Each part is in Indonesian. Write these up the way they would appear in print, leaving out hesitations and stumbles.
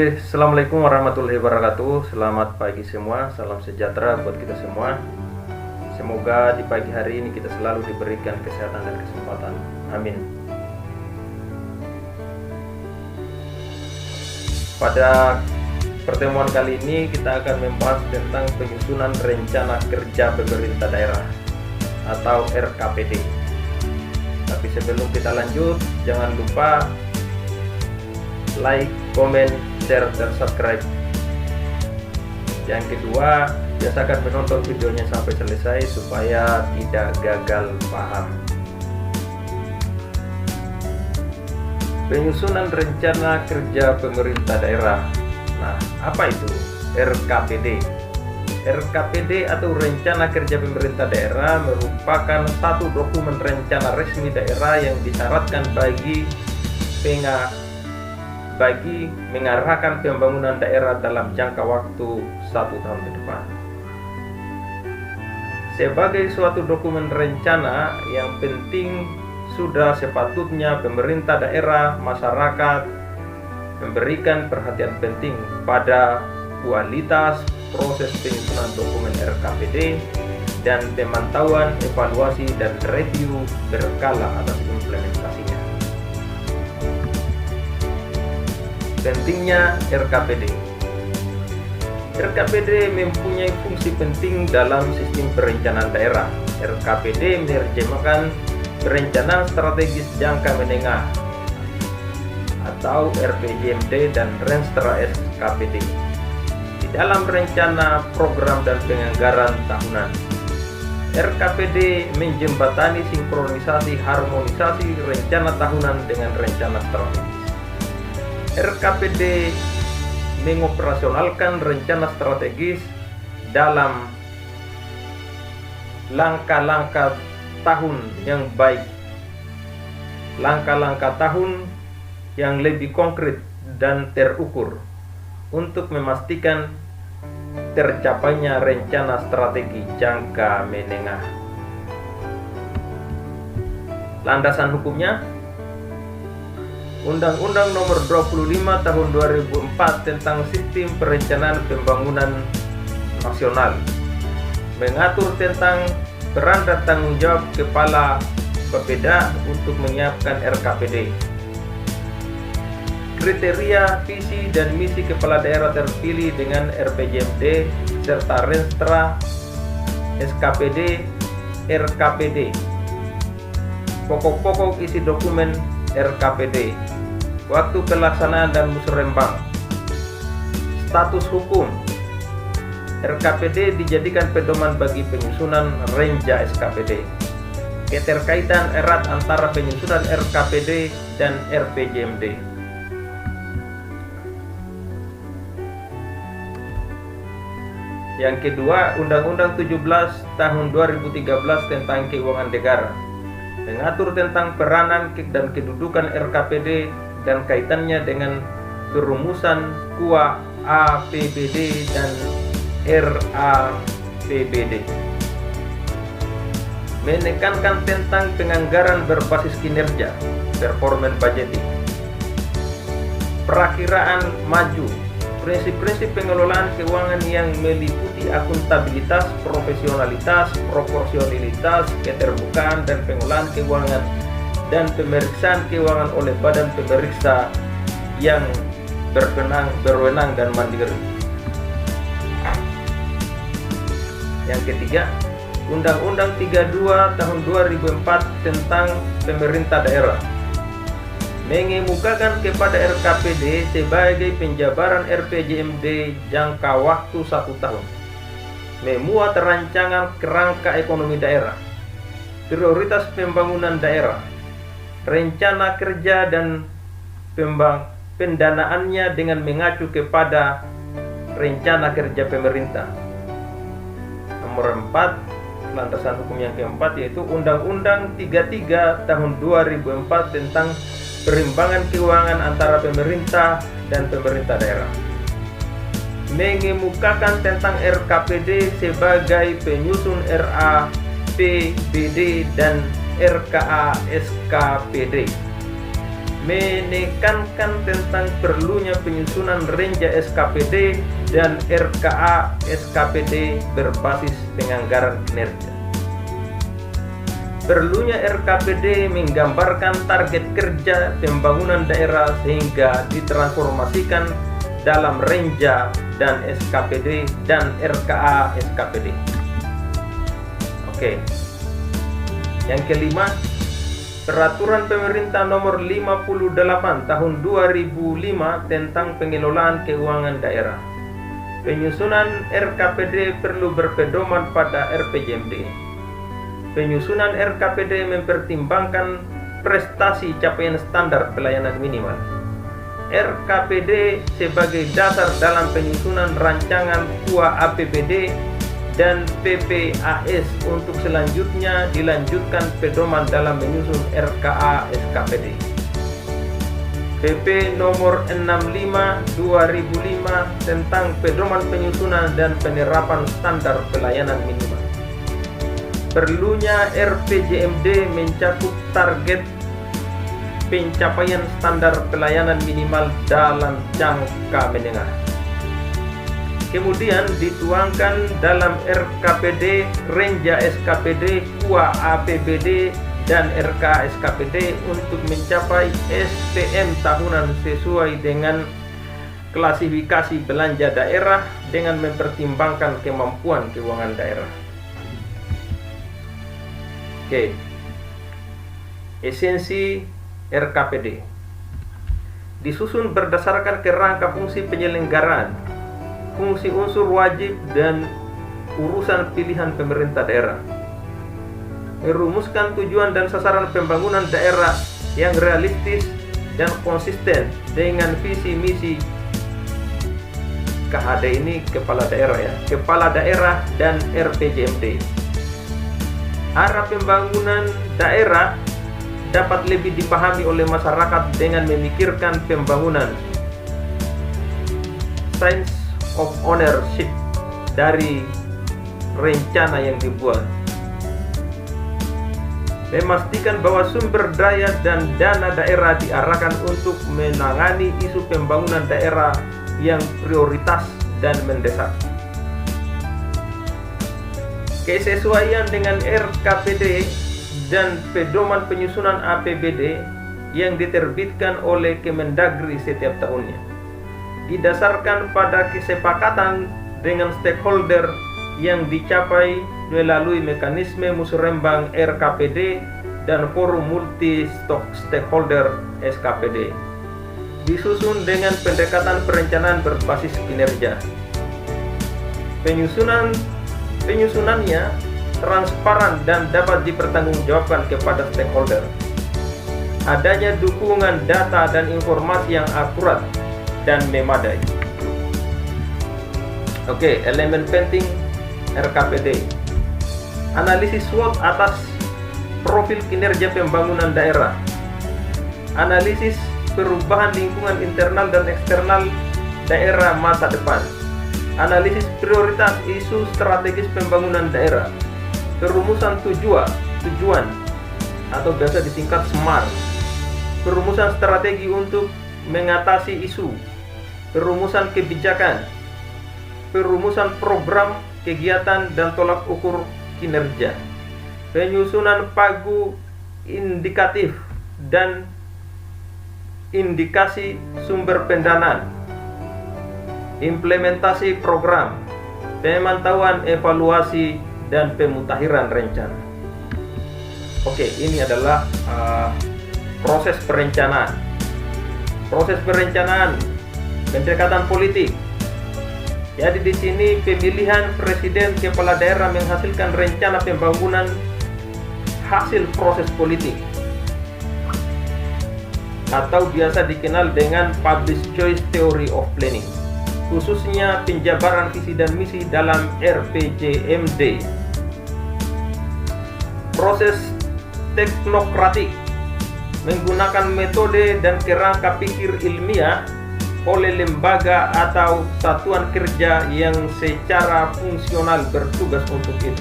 Oke, Assalamualaikum warahmatullahi wabarakatuh. Selamat pagi semua, salam sejahtera buat kita semua. Semoga di pagi hari ini kita selalu diberikan kesehatan dan kesempatan. Amin. Pada pertemuan kali ini kita akan membahas tentang penyusunan rencana kerja pemerintah daerah atau RKPD. Tapi sebelum kita lanjut, jangan lupa like, komen, share, dan subscribe. Yang kedua, biasakan menonton videonya sampai selesai supaya tidak gagal paham. Penyusunan rencana kerja pemerintah daerah. Nah, apa itu RKPD? RKPD atau Rencana Kerja Pemerintah Daerah merupakan satu dokumen rencana resmi daerah yang disyaratkan bagi mengarahkan pembangunan daerah dalam jangka waktu 1 tahun ke depan. Sebagai suatu dokumen rencana yang penting, sudah sepatutnya pemerintah daerah, masyarakat memberikan perhatian penting pada kualitas proses penyusunan dokumen RKPD dan pemantauan, evaluasi, dan review berkala atas implementasinya. Pentingnya RKPD. RKPD mempunyai fungsi penting dalam sistem perencanaan daerah. RKPD menerjemahkan perencanaan strategis jangka menengah atau RPJMD dan Renstra SKPD di dalam rencana program dan penganggaran tahunan. RKPD menjembatani sinkronisasi harmonisasi rencana tahunan dengan rencana strategis. RKPD mengoperasionalkan rencana strategis dalam langkah-langkah tahun yang baik, langkah-langkah tahun yang lebih konkret dan terukur untuk memastikan tercapainya rencana strategi jangka menengah. Landasan hukumnya, Undang-Undang Nomor 25 Tahun 2004 tentang Sistem Perencanaan Pembangunan Nasional mengatur tentang peran dan tanggung jawab Kepala Bapeda untuk menyiapkan RKPD. Kriteria, visi, dan misi kepala daerah terpilih dengan RPJMD serta Renstra SKPD, RKPD. Pokok-pokok isi dokumen RKPD. Waktu pelaksanaan dan musrembang. Status hukum. RKPD dijadikan pedoman bagi penyusunan renja SKPD. Keterkaitan erat antara penyusunan RKPD dan RPJMD. Yang kedua, Undang-Undang 17 Tahun 2013 tentang Keuangan Negara mengatur tentang peranan dan kedudukan RKPD dan kaitannya dengan perumusan KUA APBD dan RAPBD. Menekankan tentang penganggaran berbasis kinerja, performance budgeting. Perakiraan maju. Prinsip-prinsip pengelolaan keuangan yang meliputi akuntabilitas, profesionalitas, proporsionalitas, keterbukaan, dan pengolahan keuangan dan pemeriksaan keuangan oleh badan pemeriksa yang berwenang dan mandiri. Yang ketiga, Undang-Undang 32 Tahun 2004 tentang Pemerintah Daerah mengemukakan kepada RKPD sebagai penjabaran RPJMD jangka waktu 1 tahun, memuat rancangan kerangka ekonomi daerah, prioritas pembangunan daerah, rencana kerja dan pendanaannya dengan mengacu kepada rencana kerja pemerintah. Nomor 4, landasan hukum yang keempat yaitu Undang-Undang 33 Tahun 2004 tentang perimbangan keuangan antara pemerintah dan pemerintah daerah. Mengemukakan tentang RKPD sebagai penyusun RAPBD dan RKA SKPD. menekankan tentang perlunya penyusunan Renja SKPD dan RKA SKPD berbasis penganggaran kinerja. Perlunya RKPD menggambarkan target kerja pembangunan daerah sehingga ditransformasikan dalam Renja dan SKPD dan RKA SKPD. Oke. Yang kelima, Peraturan Pemerintah Nomor 58 Tahun 2005 tentang Pengelolaan Keuangan Daerah. Penyusunan RKPD perlu berpedoman pada RPJMD. Penyusunan RKPD mempertimbangkan prestasi capaian standar pelayanan minimal. RKPD sebagai dasar dalam penyusunan rancangan KUA APBD dan PPAS untuk selanjutnya dilanjutkan pedoman dalam menyusun RKA SKPD. PP nomor 65/2005 tentang pedoman penyusunan dan penerapan standar pelayanan minimal. Perlunya RPJMD mencakup target pencapaian standar pelayanan minimal dalam jangka menengah. Kemudian dituangkan dalam RKPD, Renja SKPD, KUA APBD, dan RKA SKPD untuk mencapai SPM tahunan sesuai dengan klasifikasi belanja daerah dengan mempertimbangkan kemampuan keuangan daerah. Oke. Esensi RKPD disusun berdasarkan kerangka fungsi penyelenggaraan, fungsi unsur wajib dan urusan pilihan pemerintah daerah. Merumuskan tujuan dan sasaran pembangunan daerah yang realistis dan konsisten dengan visi misi KHD ini kepala daerah dan RPJMD. Arah pembangunan daerah dapat lebih dipahami oleh masyarakat dengan memikirkan pembangunan sense of ownership dari rencana yang dibuat. Memastikan bahwa sumber daya dan dana daerah diarahkan untuk menangani isu pembangunan daerah yang prioritas dan mendesak. Kesesuaian dengan RKPD dan pedoman penyusunan APBD yang diterbitkan oleh Kemendagri setiap tahunnya didasarkan pada kesepakatan dengan stakeholder yang dicapai melalui mekanisme musrembang RKPD dan forum multi stakeholder SKPD, disusun dengan pendekatan perencanaan berbasis kinerja. Penyusunannya transparan dan dapat dipertanggungjawabkan kepada stakeholder. Adanya dukungan data dan informasi yang akurat dan memadai. Oke, elemen penting RKPD. Analisis SWOT atas profil kinerja pembangunan daerah. Analisis perubahan lingkungan internal dan eksternal daerah masa depan. Analisis prioritas isu strategis pembangunan daerah. Perumusan tujuan atau biasa disingkat SMART. Perumusan strategi untuk mengatasi isu. Perumusan kebijakan. Perumusan program, kegiatan, dan tolak ukur kinerja. Penyusunan pagu indikatif dan indikasi sumber pendanaan. Implementasi program, pemantauan, evaluasi, dan pemutakhiran rencana. Oke, ini adalah proses perencanaan. Proses perencanaan, pendekatan politik. Jadi di sini pemilihan presiden kepala daerah menghasilkan rencana pembangunan hasil proses politik atau biasa dikenal dengan Public Choice Theory of Planning, khususnya penjabaran visi dan misi dalam RPJMD. Proses teknokratik menggunakan metode dan kerangka pikir ilmiah oleh lembaga atau satuan kerja yang secara fungsional bertugas untuk itu.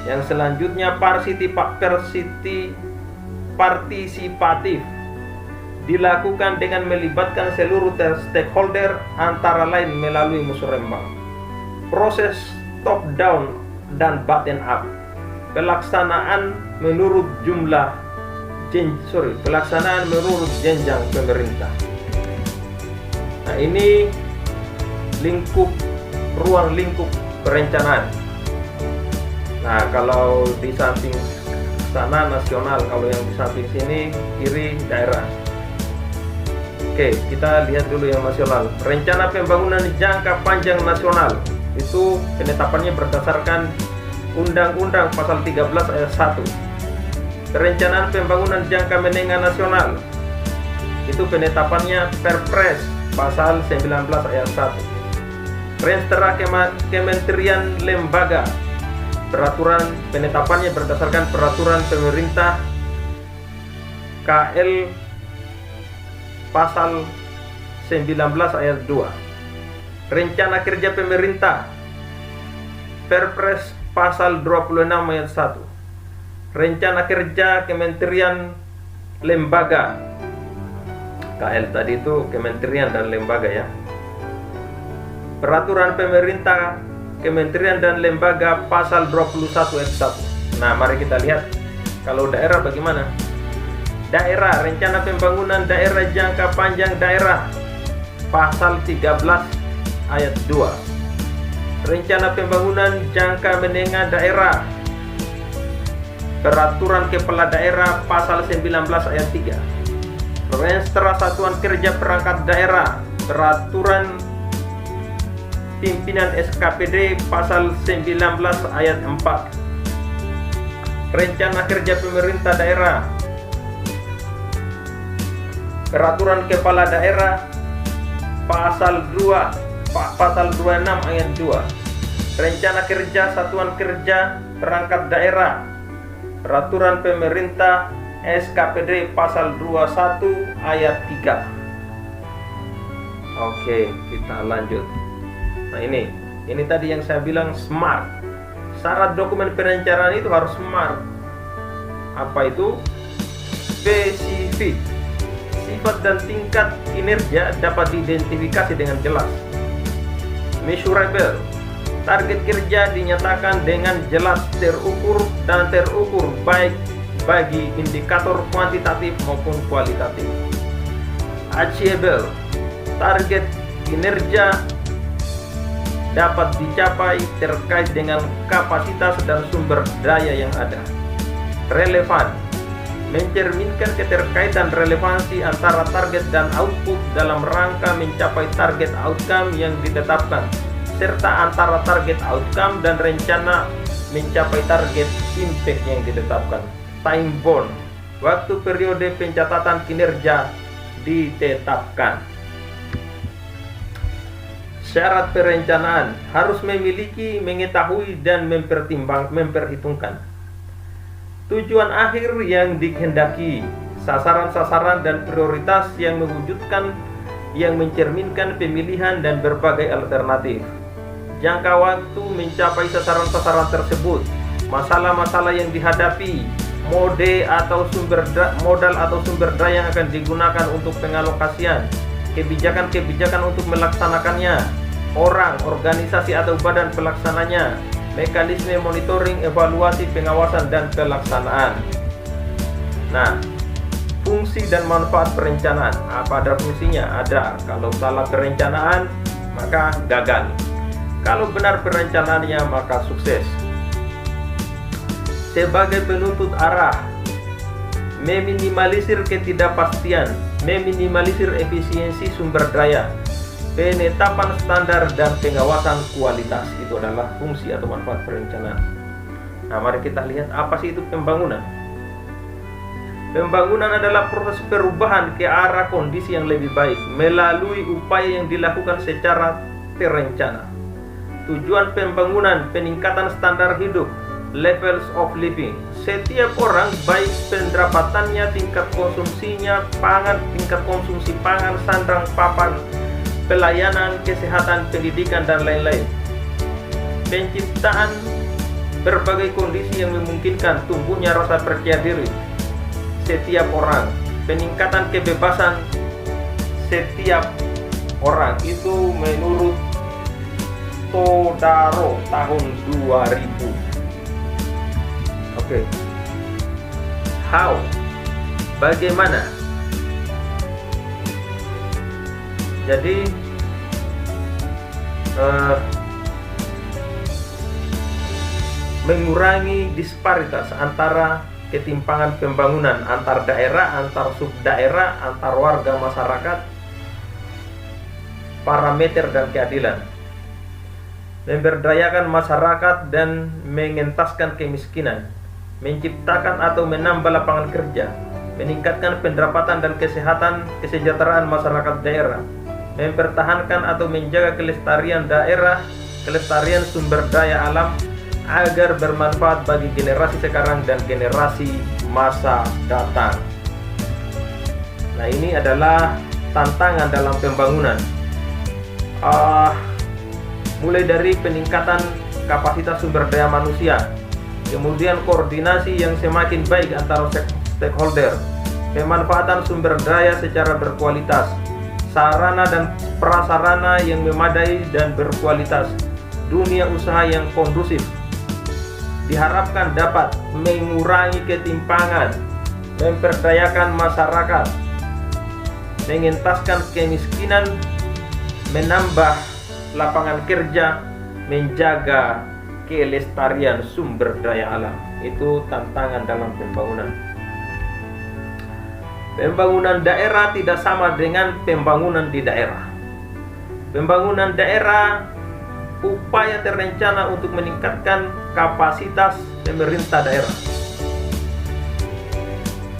Yang selanjutnya partisipatif, dilakukan dengan melibatkan seluruh stakeholder antara lain melalui musrembang. Proses top down dan bottom up. Pelaksanaan menurut jenjang pemerintah. Nah, ini ruang lingkup perencanaan. Nah, kalau di samping sana nasional, kalau yang di samping sini kiri daerah. Oke, kita lihat dulu yang nasional. Rencana pembangunan jangka panjang nasional itu penetapannya berdasarkan Undang-Undang Pasal 13 Ayat 1. Perencanaan pembangunan jangka menengah nasional itu penetapannya Perpres Pasal 19 Ayat 1. Rencana Kementerian Lembaga, peraturan penetapannya berdasarkan Peraturan Pemerintah KL Pasal 19 Ayat 2. Rencana Kerja Pemerintah Perpres Pasal 26 Ayat 1. Rencana Kerja Kementerian Lembaga, KL tadi itu kementerian dan lembaga ya. Peraturan Pemerintah Kementerian dan Lembaga Pasal 21 Ayat 1. Nah, mari kita lihat kalau daerah bagaimana. Daerah, Rencana Pembangunan Daerah Jangka Panjang Daerah Pasal 13 Ayat 2. Rencana Pembangunan Jangka Menengah Daerah, Peraturan Kepala Daerah Pasal 19 Ayat 3. Rencana Satuan Kerja Perangkat Daerah, Peraturan Pimpinan SKPD Pasal 19 Ayat 4. Rencana Kerja Pemerintah Daerah, Peraturan Kepala Daerah Pasal 26 Ayat 2. Rencana Kerja Satuan Kerja Perangkat Daerah, Peraturan Pemerintah SKPD Pasal 21 Ayat 3. Oke, kita lanjut. Nah, ini tadi yang saya bilang smart. Syarat dokumen perencanaan itu harus smart. Apa itu? Spesifik. Sifat dan tingkat kinerja dapat diidentifikasi dengan jelas. Measurable. Target kerja dinyatakan dengan jelas, terukur baik bagi indikator kuantitatif maupun kualitatif. Achievable. Target kinerja dapat dicapai terkait dengan kapasitas dan sumber daya yang ada. Relevan. Mencerminkan keterkaitan relevansi antara target dan output dalam rangka mencapai target outcome yang ditetapkan, serta antara target outcome dan rencana mencapai target impact yang ditetapkan. Time bound. Waktu periode pencatatan kinerja ditetapkan. Syarat perencanaan harus memiliki, mengetahui, dan memperhitungkan tujuan akhir yang dikehendaki, sasaran-sasaran dan prioritas yang mewujudkan, yang mencerminkan pemilihan dan berbagai alternatif. Jangka waktu mencapai sasaran-sasaran tersebut, masalah-masalah yang dihadapi, modal atau sumber daya yang akan digunakan untuk pengalokasian, kebijakan-kebijakan untuk melaksanakannya, orang, organisasi atau badan pelaksananya, mekanisme monitoring, evaluasi, pengawasan, dan pelaksanaan. Nah, fungsi dan manfaat perencanaan. Apa ada fungsinya? Ada. Kalau salah perencanaan, maka gagal. Kalau benar perencanaannya, maka sukses. Sebagai penuntut arah, meminimalisir ketidakpastian, meminimalisir efisiensi sumber daya, penetapan standar dan pengawasan kualitas. Itu adalah fungsi atau manfaat perencanaan. Nah, mari kita lihat apa sih itu pembangunan. Pembangunan adalah proses perubahan ke arah kondisi yang lebih baik melalui upaya yang dilakukan secara terencana. Tujuan pembangunan peningkatan standar hidup, levels of living. Setiap orang, baik pendapatannya, tingkat konsumsinya, tingkat konsumsi pangan, sandang, papan, pelayanan, kesehatan, pendidikan, dan lain-lain. Penciptaan berbagai kondisi yang memungkinkan tumbuhnya rasa percaya diri, setiap orang, peningkatan kebebasan setiap orang itu menurut Todaro tahun 2000. Oke. How? Bagaimana? Jadi mengurangi disparitas antara ketimpangan pembangunan antar daerah, antar subdaerah, antar warga masyarakat, parameter dan keadilan, memberdayakan masyarakat dan mengentaskan kemiskinan, menciptakan atau menambah lapangan kerja, meningkatkan pendapatan dan kesejahteraan masyarakat daerah, mempertahankan atau menjaga kelestarian daerah, kelestarian sumber daya alam agar bermanfaat bagi generasi sekarang dan generasi masa datang. Nah, ini adalah tantangan dalam pembangunan. Mulai dari peningkatan kapasitas sumber daya manusia, kemudian koordinasi yang semakin baik antara stakeholder, pemanfaatan sumber daya secara berkualitas, sarana dan prasarana yang memadai dan berkualitas, dunia usaha yang kondusif, diharapkan dapat mengurangi ketimpangan, memperdayakan masyarakat, mengentaskan kemiskinan, menambah lapangan kerja, menjaga kelestarian sumber daya alam. Itu tantangan dalam pembangunan. Pembangunan daerah tidak sama dengan pembangunan di daerah. Pembangunan daerah upaya terencana untuk meningkatkan kapasitas pemerintah daerah.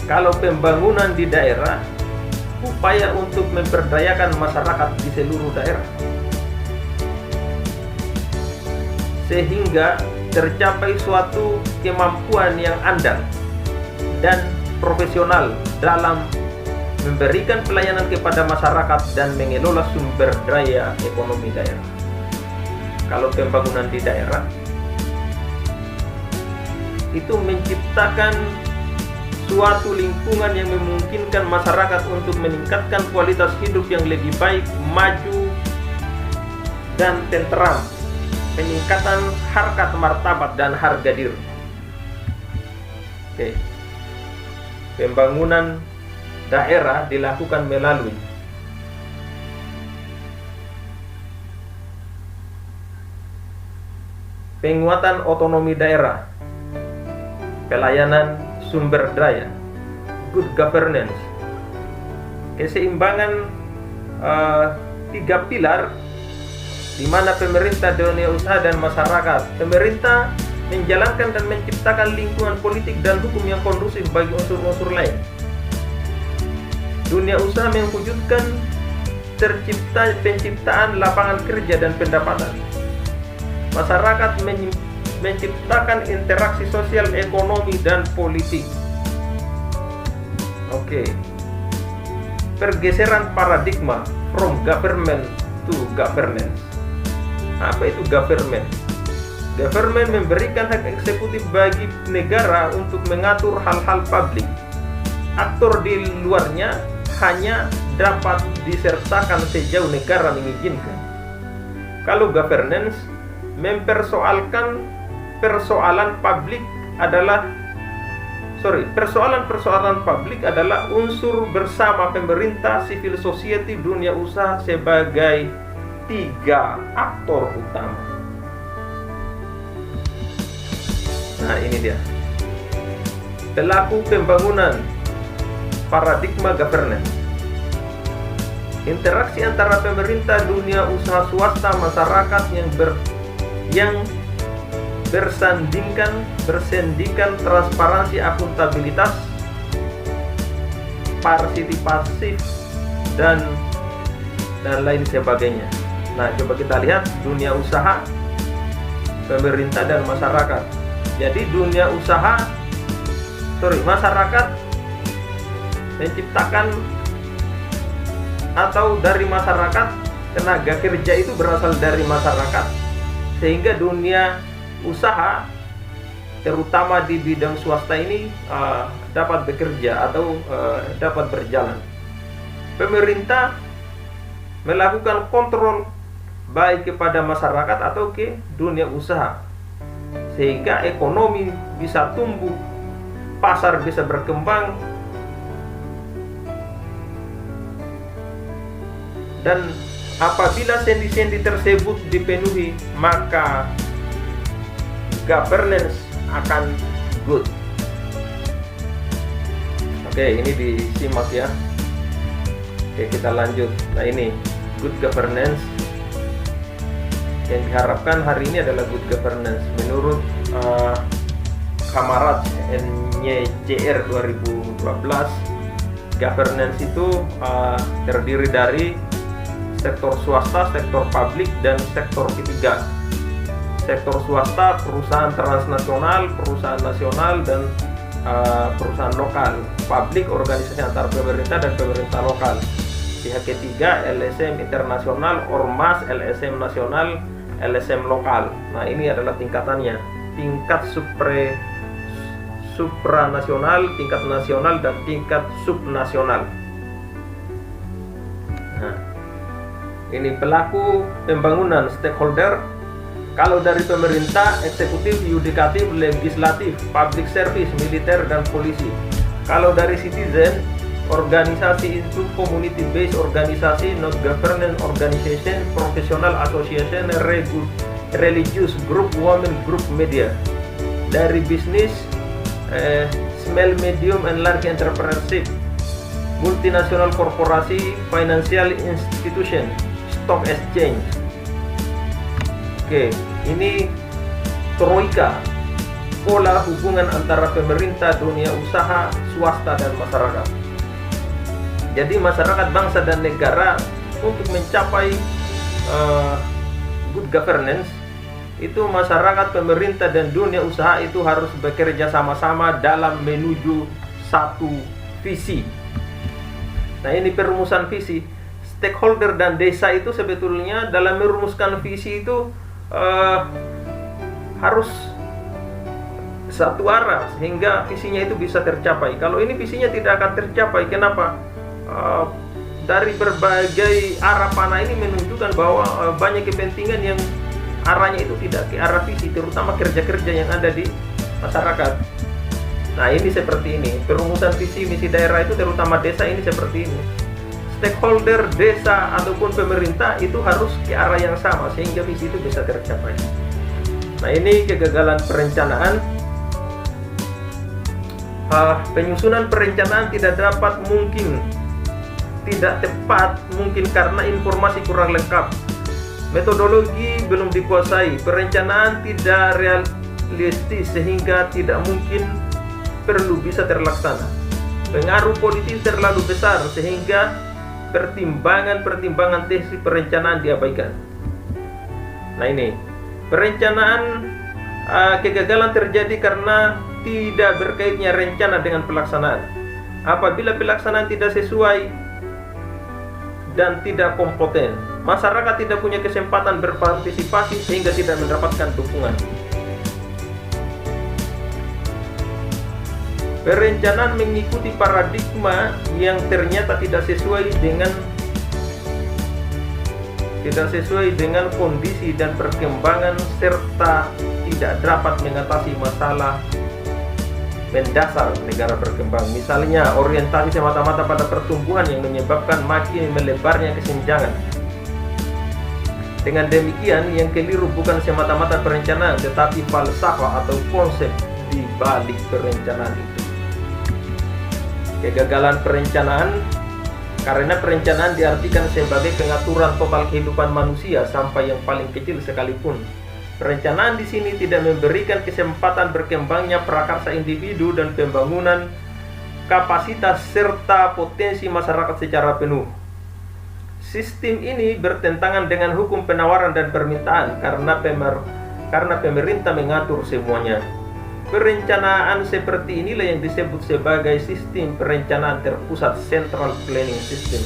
Kalau pembangunan di daerah, upaya untuk memperdayakan masyarakat di seluruh daerah, sehingga tercapai suatu kemampuan yang andal dan profesional dalam memberikan pelayanan kepada masyarakat dan mengelola sumber daya ekonomi daerah. Kalau pembangunan di daerah itu menciptakan suatu lingkungan yang memungkinkan masyarakat untuk meningkatkan kualitas hidup yang lebih baik, maju dan tenteram, peningkatan harkat martabat dan harga diri. Oke. Pembangunan daerah dilakukan melalui penguatan otonomi daerah, pelayanan sumber daya, good governance, keseimbangan tiga pilar di mana pemerintah, dunia usaha dan masyarakat. Pemerintah menjalankan dan menciptakan lingkungan politik dan hukum yang kondusif bagi unsur-unsur lain. Dunia usaha mewujudkan penciptaan lapangan kerja dan pendapatan. Masyarakat menciptakan interaksi sosial, ekonomi, dan politik. Oke. Pergeseran paradigma from government to governance. Apa itu government? Government memberikan hak eksekutif bagi negara untuk mengatur hal-hal publik. Aktor di luarnya hanya dapat disertakan sejauh negara mengizinkan. Kalau governance mempersoalkan persoalan publik persoalan publik adalah unsur bersama pemerintah, civil society, dunia usaha sebagai tiga aktor utama. Nah, ini dia pelaku pembangunan paradigma governance. Interaksi antara pemerintah, dunia usaha, swasta, masyarakat yang bersendingkan transparansi, akuntabilitas, partisipatif dan lain sebagainya. Nah, coba kita lihat dunia usaha, pemerintah dan masyarakat. Jadi masyarakat menciptakan atau dari masyarakat, tenaga kerja itu berasal dari masyarakat, sehingga dunia usaha terutama di bidang swasta ini dapat bekerja atau dapat berjalan. Pemerintah melakukan kontrol baik kepada masyarakat atau ke dunia usaha, sehingga ekonomi bisa tumbuh, pasar bisa berkembang, dan apabila sendi-sendi tersebut dipenuhi, maka governance akan good. Oke, ini disimak ya. Oke, kita lanjut. Nah, ini good governance. Yang diharapkan hari ini adalah good governance. Menurut Kamarat NYCR 2012, governance itu terdiri dari sektor swasta, sektor publik, dan sektor ketiga. Sektor swasta, perusahaan transnasional, perusahaan nasional, dan perusahaan lokal. Publik, organisasi antar pemerintah dan pemerintah lokal. Pihak ketiga, LSM internasional, ormas, LSM nasional, LSM lokal. Nah, ini adalah tingkatannya. Tingkat supranasional, tingkat nasional, dan tingkat subnasional. Nah, ini pelaku pembangunan, stakeholder. Kalau dari pemerintah, eksekutif, yudikatif, legislatif, public service, militer, dan polisi. Kalau dari citizen, organisasi itu community based organisasi, non government organization, professional association, religious group, women group, media. Dari bisnis, small, medium, and large entrepreneurship, multinational korporasi, financial institution, stock exchange. Oke, ini troika, pola hubungan antara pemerintah, dunia usaha, swasta, dan masyarakat. Jadi masyarakat, bangsa, dan negara untuk mencapai good governance, itu masyarakat, pemerintah, dan dunia usaha itu harus bekerja sama-sama dalam menuju satu visi. Nah, ini perumusan visi. Stakeholder dan desa itu sebetulnya dalam merumuskan visi itu harus satu arah sehingga visinya itu bisa tercapai. Kalau ini visinya tidak akan tercapai, kenapa? Dari berbagai arah panah ini menunjukkan bahwa banyak kepentingan yang arahnya itu tidak ke arah visi, terutama kerja-kerja yang ada di masyarakat. Nah, ini seperti ini. Perumusan visi misi daerah itu terutama desa ini seperti ini. Stakeholder desa ataupun pemerintah itu harus ke arah yang sama sehingga visi itu bisa tercapai. Nah, ini kegagalan perencanaan. Penyusunan perencanaan tidak tepat mungkin karena informasi kurang lengkap, metodologi belum dikuasai, perencanaan tidak realistis sehingga tidak mungkin perlu bisa terlaksana, pengaruh politis terlalu besar sehingga pertimbangan tesis perencanaan diabaikan. Nah, ini perencanaan kegagalan terjadi karena tidak berkaitnya rencana dengan pelaksanaan. Apabila pelaksanaan tidak sesuai dan tidak kompeten, masyarakat tidak punya kesempatan berpartisipasi sehingga tidak mendapatkan dukungan. Perencanaan mengikuti paradigma yang ternyata tidak sesuai dengan kondisi dan perkembangan serta tidak dapat mengatasi masalah mendasar negara berkembang. Misalnya, orientasi semata-mata pada pertumbuhan yang menyebabkan makin melebarnya kesenjangan. Dengan demikian, yang keliru bukan semata-mata perencanaan, tetapi falsafah atau konsep di balik perencanaan itu. Kegagalan perencanaan karena perencanaan diartikan sebagai pengaturan total kehidupan manusia sampai yang paling kecil sekalipun. Perencanaan di sini tidak memberikan kesempatan berkembangnya prakarsa individu dan pembangunan kapasitas serta potensi masyarakat secara penuh. Sistem ini bertentangan dengan hukum penawaran dan permintaan karena pemerintah mengatur semuanya. Perencanaan seperti inilah yang disebut sebagai sistem perencanaan terpusat, Central Planning System.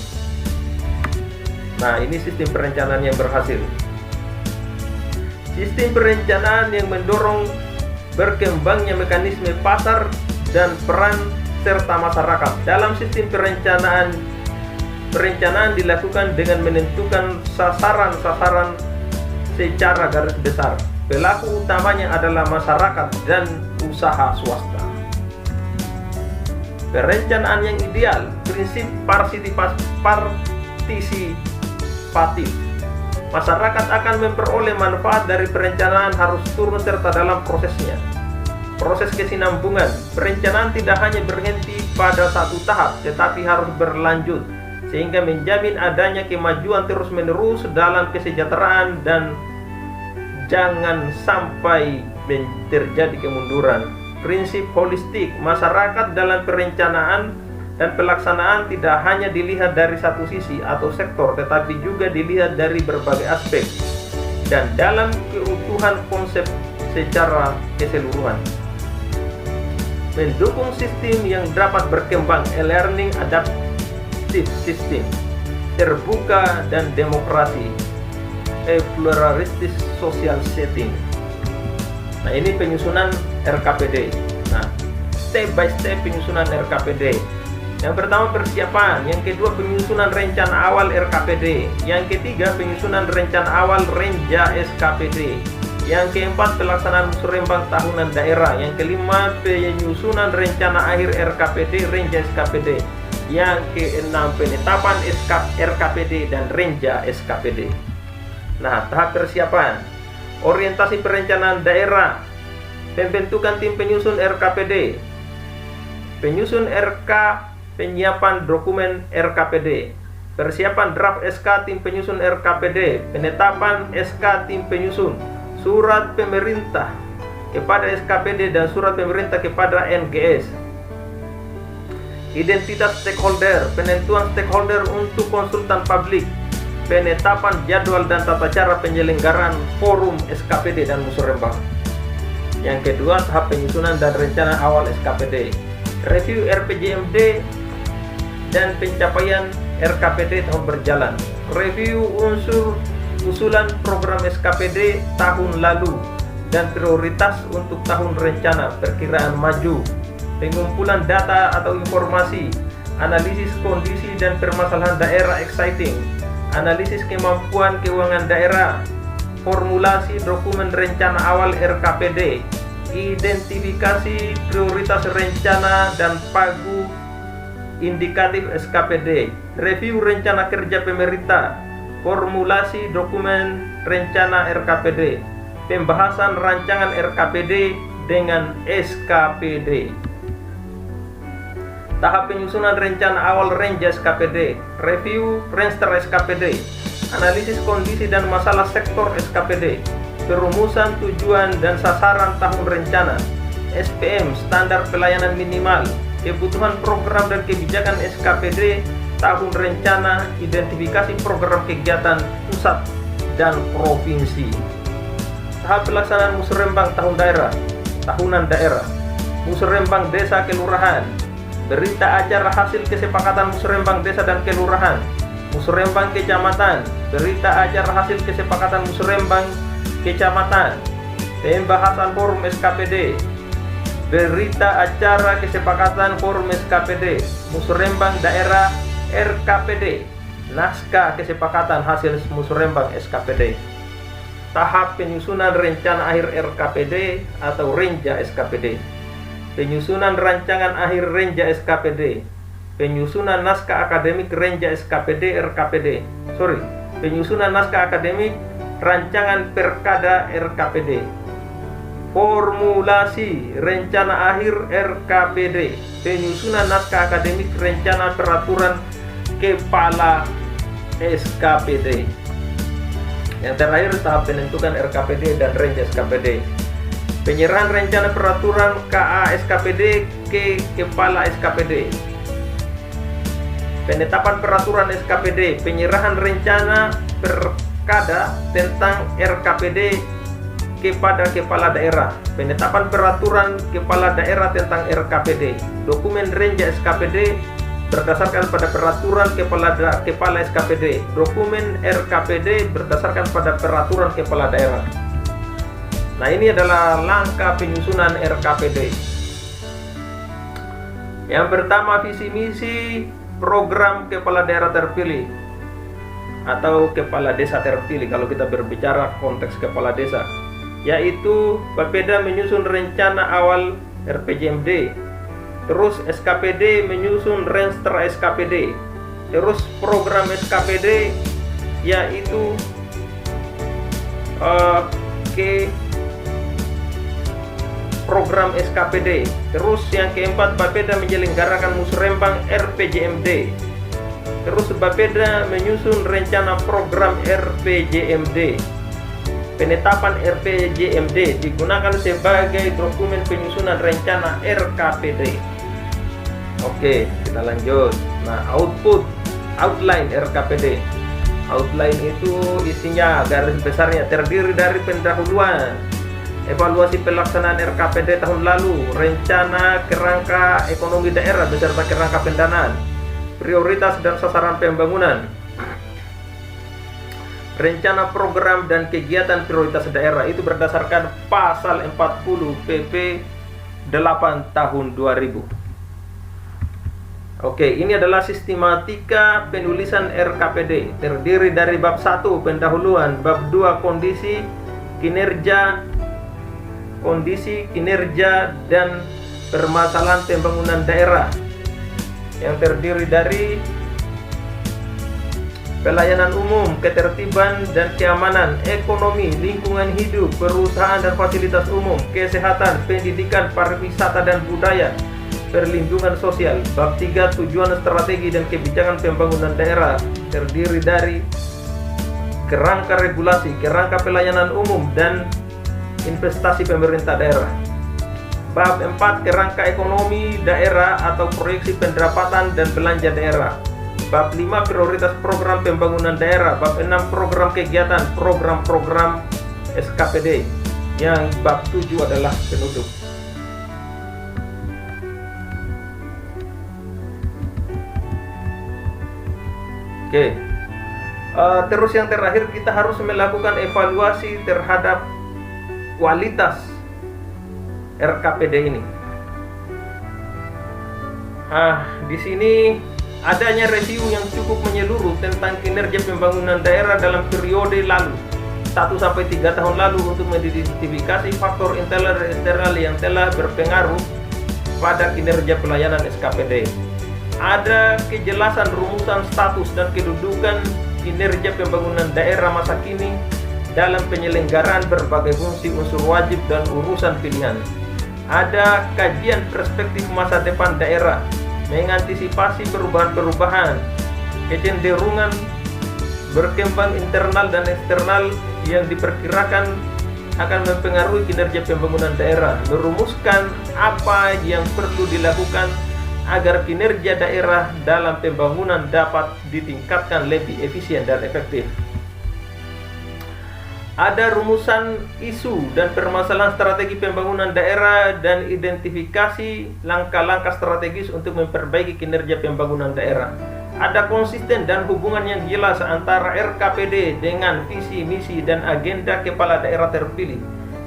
Nah, ini sistem perencanaan yang berhasil. Sistem perencanaan yang mendorong berkembangnya mekanisme pasar dan peran serta masyarakat dalam sistem perencanaan. Perencanaan dilakukan dengan menentukan sasaran-sasaran secara garis besar. Pelaku utamanya adalah masyarakat dan usaha swasta. Perencanaan yang ideal, prinsip partisipatif. Masyarakat akan memperoleh manfaat dari perencanaan harus turut serta dalam prosesnya. Proses kesinambungan, perencanaan tidak hanya berhenti pada satu tahap, tetapi harus berlanjut, sehingga menjamin adanya kemajuan terus-menerus dalam kesejahteraan dan jangan sampai terjadi kemunduran. Prinsip holistik, masyarakat dalam perencanaan dan pelaksanaan tidak hanya dilihat dari satu sisi atau sektor, tetapi juga dilihat dari berbagai aspek dan dalam keutuhan konsep secara keseluruhan. Mendukung sistem yang dapat berkembang, e-learning adaptive system, terbuka dan demokrasi, pluralistic social setting. Nah, ini penyusunan RKPD. Nah, step by step penyusunan RKPD. Yang pertama persiapan, yang kedua penyusunan rencana awal RKPD, yang ketiga penyusunan rencana awal Renja SKPD, yang keempat pelaksanaan musrembang tahunan daerah, yang kelima penyusunan rencana akhir RKPD Renja SKPD, yang keenam penetapan RKPD dan Renja SKPD. Nah, tahap persiapan, orientasi perencanaan daerah, pembentukan tim penyusun RKPD, penyusun RK, penyiapan dokumen RKPD, persiapan draft SK tim penyusun RKPD, penetapan SK tim penyusun, surat pemerintah kepada SKPD dan surat pemerintah kepada NGS, identitas stakeholder, penentuan stakeholder untuk konsultan publik, penetapan jadwal dan tata cara penyelenggaraan forum SKPD dan musrembang. Yang kedua, tahap penyusunan dan rencana awal SKPD, review RPJMD dan pencapaian RKPD tahun berjalan, review usulan program SKPD tahun lalu dan prioritas untuk tahun rencana, perkiraan maju, pengumpulan data atau informasi, analisis kondisi dan permasalahan daerah exciting, analisis kemampuan keuangan daerah, formulasi dokumen rencana awal RKPD, identifikasi prioritas rencana dan pagu indikatif SKPD, review rencana kerja pemerintah, formulasi dokumen rencana RKPD, pembahasan rancangan RKPD dengan SKPD. Tahap penyusunan rencana awal Renja SKPD, review Renster SKPD, analisis kondisi dan masalah sektor SKPD, perumusan tujuan dan sasaran tahun rencana, SPM standar pelayanan minimal, kebutuhan program dan kebijakan SKPD tahun rencana, identifikasi program kegiatan pusat dan provinsi. Tahap pelaksanaan musrembang tahunan daerah, musrembang desa kelurahan, berita acara hasil kesepakatan musrembang desa dan kelurahan, musrembang kecamatan, berita acara hasil kesepakatan musrembang kecamatan, pembahasan forum SKPD, berita acara kesepakatan forum SKPD, musrembang daerah RKPD, naskah kesepakatan hasil musrembang SKPD. Tahap penyusunan rencana akhir RKPD atau Renja SKPD, penyusunan rancangan akhir Renja SKPD, penyusunan naskah akademik Renja SKPD penyusunan naskah akademik rancangan Perkada RKPD, formulasi rencana akhir RKPD, penyusunan naskah akademik rencana peraturan kepala SKPD. Yang terakhir, tahap penentukan RKPD dan Renja SKPD, penyerahan rencana peraturan KA SKPD ke kepala SKPD, penetapan peraturan SKPD, penyerahan rencana perkada tentang RKPD kepada kepala daerah, penetapan peraturan kepala daerah tentang RKPD, dokumen Renja SKPD berdasarkan pada peraturan kepala SKPD, dokumen RKPD berdasarkan pada peraturan kepala daerah. Nah, ini adalah langkah penyusunan RKPD. Yang pertama, visi misi program kepala daerah terpilih atau kepala desa terpilih kalau kita berbicara konteks kepala desa, yaitu Bapeda menyusun rencana awal RPJMD, terus SKPD menyusun Ranstra SKPD, terus program SKPD yaitu program SKPD. Terus yang keempat, Bapeda menyelenggarakan musrembang RPJMD. Terus Bapeda menyusun rencana program RPJMD. Penetapan RPJMD digunakan sebagai dokumen penyusunan rencana RKPD. Oke, kita lanjut. Nah, outline RKPD. Outline itu isinya garis besarnya terdiri dari pendahuluan, evaluasi pelaksanaan RKPD tahun lalu, rencana kerangka ekonomi daerah beserta kerangka pendanaan, prioritas dan sasaran pembangunan, rencana program dan kegiatan prioritas daerah itu berdasarkan pasal 40 PP 8 tahun 2000. Oke, ini adalah sistematika penulisan RKPD. Terdiri dari bab 1 pendahuluan, bab 2 kondisi, kinerja, dan permasalahan pembangunan daerah, yang terdiri dari pelayanan umum, ketertiban dan keamanan, ekonomi, lingkungan hidup, perusahaan dan fasilitas umum, kesehatan, pendidikan, pariwisata dan budaya, perlindungan sosial. Bab 3 tujuan strategi dan kebijakan pembangunan daerah, terdiri dari kerangka regulasi, kerangka pelayanan umum dan investasi pemerintah daerah. Bab 4 kerangka ekonomi daerah atau proyeksi pendapatan dan belanja daerah. Bab 5 prioritas program pembangunan daerah. Bab 6 program kegiatan program-program SKPD. Yang bab 7 adalah penutup. Oke. Terus yang terakhir, kita harus melakukan evaluasi terhadap kualitas RKPD ini. Di sini adanya review yang cukup menyeluruh tentang kinerja pembangunan daerah dalam periode lalu 1-3 tahun lalu untuk mengidentifikasi faktor internal dan eksternal yang telah berpengaruh pada kinerja pelayanan SKPD. Ada kejelasan rumusan status dan kedudukan kinerja pembangunan daerah masa kini dalam penyelenggaraan berbagai fungsi unsur wajib dan urusan pilihan. Ada kajian perspektif masa depan daerah, mengantisipasi perubahan-perubahan, kecenderungan berkembang internal dan eksternal yang diperkirakan akan mempengaruhi kinerja pembangunan daerah, merumuskan apa yang perlu dilakukan agar kinerja daerah dalam pembangunan dapat ditingkatkan lebih efisien dan efektif. Ada rumusan isu dan permasalahan strategi pembangunan daerah dan identifikasi langkah-langkah strategis untuk memperbaiki kinerja pembangunan daerah. Ada konsisten dan hubungan yang jelas antara RKPD dengan visi, misi, dan agenda kepala daerah terpilih,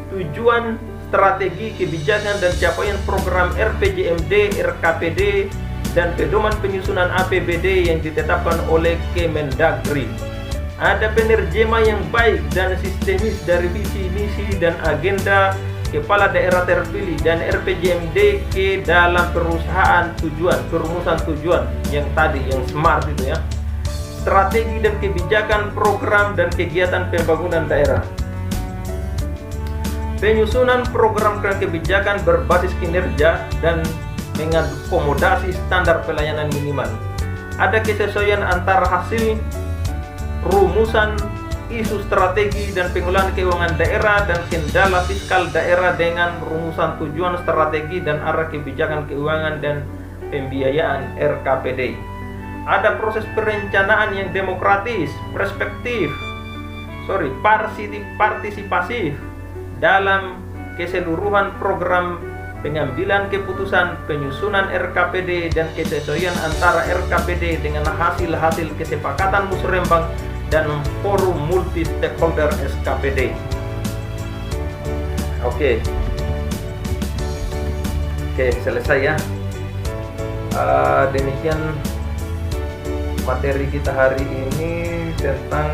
tujuan, strategi, kebijakan, dan capaian program RPJMD, RKPD, dan pedoman penyusunan APBD yang ditetapkan oleh Kemendagri. Ada penerjemah yang baik dan sistemis dari visi, misi, dan agenda kepala daerah terpilih dan RPJMD ke dalam perusahaan tujuan, perumusan tujuan yang tadi, yang SMART itu ya. Strategi dan kebijakan program dan kegiatan pembangunan daerah. Penyusunan program dan kebijakan berbasis kinerja dan mengakomodasi standar pelayanan minimal. Ada kesesuaian antara hasil rumusan isu strategi dan pengelolaan keuangan daerah dan kendala fiskal daerah dengan rumusan tujuan strategi dan arah kebijakan keuangan dan pembiayaan RKPD. Ada proses perencanaan yang demokratis, partisipasif dalam keseluruhan program pengambilan keputusan, penyusunan RKPD, dan kesesuaian antara RKPD dengan hasil-hasil kesepakatan musrembang dan forum multi stakeholder SKPD. Oke, selesai ya. Demikian materi kita hari ini tentang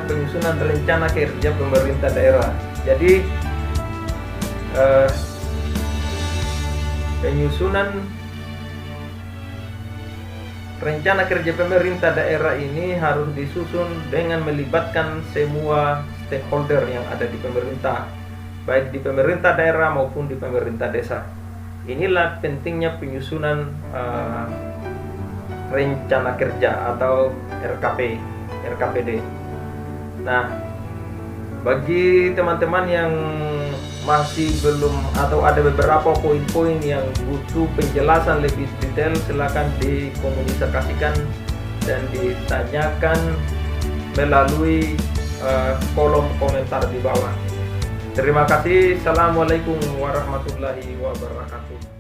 penyusunan rencana kerja pemerintah daerah. Jadi penyusunan rencana kerja pemerintah daerah ini harus disusun dengan melibatkan semua stakeholder yang ada di pemerintah, baik di pemerintah daerah maupun di pemerintah desa. Inilah pentingnya penyusunan rencana kerja atau RKPD. Nah, bagi teman-teman yang masih belum atau ada beberapa poin-poin yang butuh penjelasan lebih detail, silakan dikomunikasikan dan ditanyakan melalui kolom komentar di bawah. Terima kasih. Assalamualaikum warahmatullahi wabarakatuh.